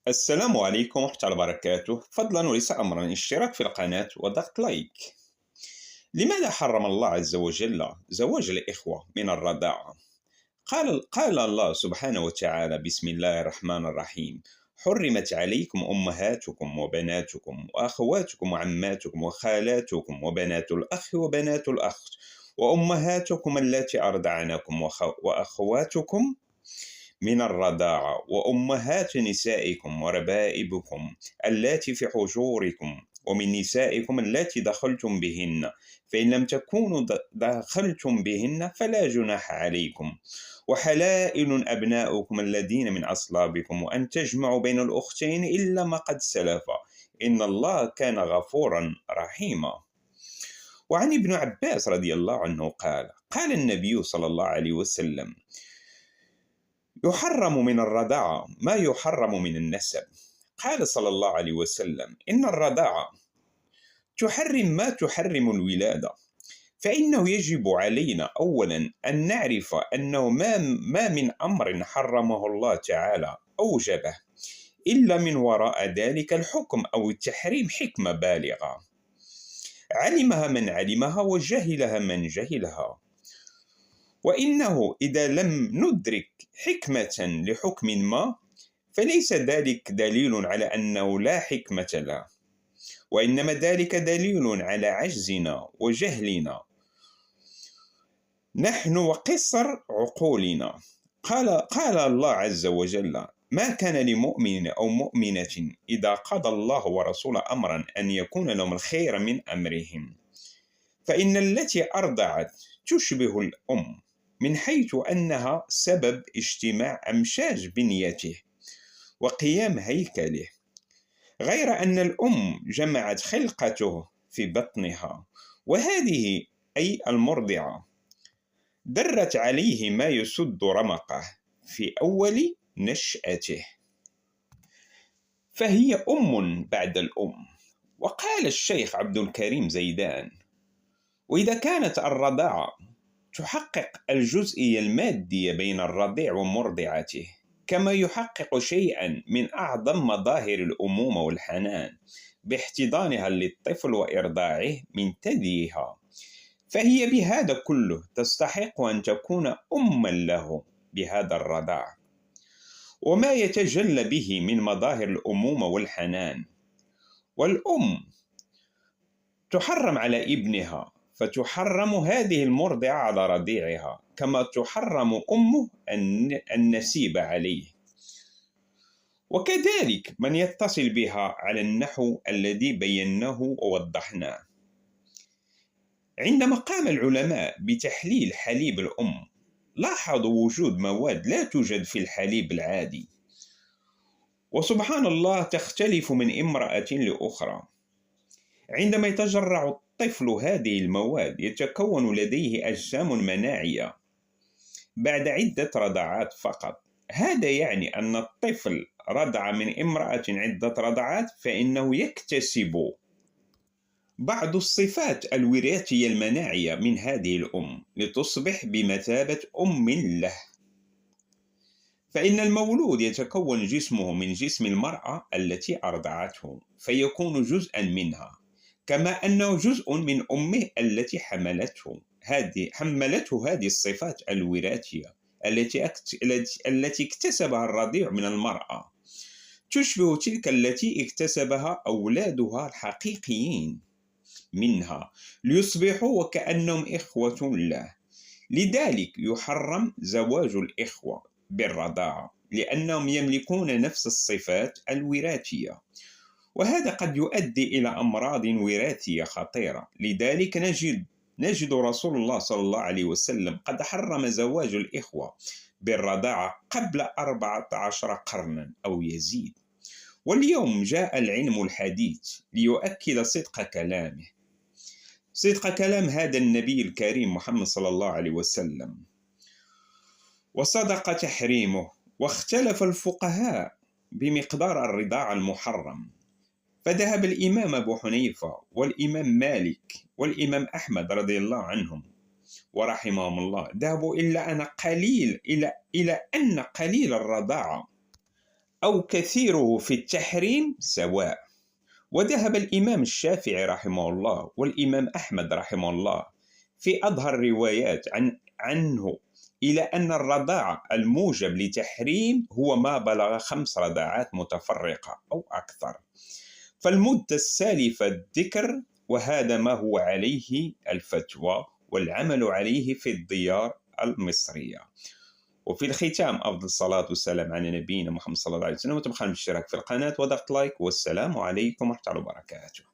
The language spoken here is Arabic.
السلام عليكم ورحمة الله وبركاته. فضلا وليس أمرا الاشتراك في القناة وضغط لايك. لماذا حرم الله عز وجل زواج الإخوة من الرضاعة؟ قال الله سبحانه وتعالى: بسم الله الرحمن الرحيم: حرمت عليكم أمهاتكم وبناتكم وأخواتكم وعماتكم وخالاتكم وبنات الأخ وبنات الأخت وأمهاتكم التي أرضعنكم وأخواتكم من الرضاعة وأمهات نسائكم وربائبكم اللاتي في حجوركم ومن نسائكم اللاتي دخلتم بهن، فإن لم تكونوا دخلتم بهن فلا جناح عليكم، وحلائل أبناؤكم الذين من أصلابكم، وأن تجمعوا بين الأختين إلا ما قد سلف، إن الله كان غفورا رحيما. وعن ابن عباس رضي الله عنه قال النبي صلى الله عليه وسلم: يحرم من الرضاعة ما يحرم من النسب. قال صلى الله عليه وسلم: إن الرضاعة تحرم ما تحرم الولادة، فإنه يجب علينا أولا أن نعرف أنه ما من أمر حرمه الله تعالى أوجبه إلا من وراء ذلك الحكم أو التحريم حكمة بالغة علمها من علمها وجهلها من جهلها، وإنه إذا لم ندرك حكمة لحكم ما فليس ذلك دليل على أنه لا حكمة له، وإنما ذلك دليل على عجزنا وجهلنا نحن وقصر عقولنا. قال الله عز وجل: ما كان لمؤمن أو مؤمنة إذا قضى الله ورسوله أمرا أن يكون لهم الخير من أمرهم، فإن التي أرضعت تشبه الأم من حيث أنها سبب اجتماع أمشاج بنيته وقيام هيكله، غير أن الأم جمعت خلقته في بطنها، وهذه أي المرضعة درت عليه ما يسد رمقه في أول نشأته، فهي أم بعد الأم. وقال الشيخ عبد الكريم زيدان: وإذا كانت الرضاعة تحقق الجزئية المادية بين الرضيع ومرضعته، كما يحقق شيئا من أعظم مظاهر الأمومة والحنان باحتضانها للطفل وإرضاعه من ثديها، فهي بهذا كله تستحق أن تكون أما له بهذا الرضاع، وما يتجلى به من مظاهر الأمومة والحنان. والأم تحرم على ابنها، فتحرم هذه المرضعة على رضيعها، كما تحرم أمه النسيب عليه، وكذلك من يتصل بها على النحو الذي بيناه ووضحناه. عندما قام العلماء بتحليل حليب الأم لاحظوا وجود مواد لا توجد في الحليب العادي، وسبحان الله تختلف من امرأة لأخرى. عندما يتجرع الطفل هذه المواد يتكون لديه أجسام مناعية بعد عدة رضعات فقط. هذا يعني أن الطفل رضع من امرأة عدة رضعات فإنه يكتسب بعض الصفات الوراثية المناعية من هذه الأم لتصبح بمثابة أم له. فإن المولود يتكون جسمه من جسم المرأة التي أرضعته، فيكون جزءا منها، كما أنه جزء من أمه التي حملته هذه الصفات الوراثية التي اكتسبها الرضيع من المرأة، تشبه تلك التي اكتسبها أولادها الحقيقيين منها ليصبحوا وكأنهم إخوة له. لذلك يحرم زواج الإخوة بالرضاعة، لأنهم يملكون نفس الصفات الوراثية، وهذا قد يؤدي إلى أمراض وراثية خطيرة. لذلك نجد رسول الله صلى الله عليه وسلم قد حرم زواج الإخوة بالرضاعة قبل 14 قرنا أو يزيد. واليوم جاء العلم الحديث ليؤكد صدق كلام هذا النبي الكريم محمد صلى الله عليه وسلم، وصدق تحريمه. واختلف الفقهاء بمقدار الرضاعة المحرم، فذهب الإمام أبو حنيفة والإمام مالك والإمام أحمد رضي الله عنهم ورحمهم الله ذهبوا إلى أن قليل الرضاعة أو كثيره في التحريم سواء. وذهب الإمام الشافعي رحمه الله والإمام أحمد رحمه الله في أظهر الروايات عنه إلى أن الرضاعة الموجب لتحريم هو ما بلغ 5 رضاعات متفرقة أو أكثر، فالمدة السالفة الذكر، وهذا ما هو عليه الفتوى والعمل عليه في الديار المصرية. وفي الختام أفضل الصلاة والسلام على نبينا محمد صلى الله عليه وسلم، وتبخل بالاشتراك في القناة وضغط لايك، والسلام عليكم ورحمة الله وبركاته.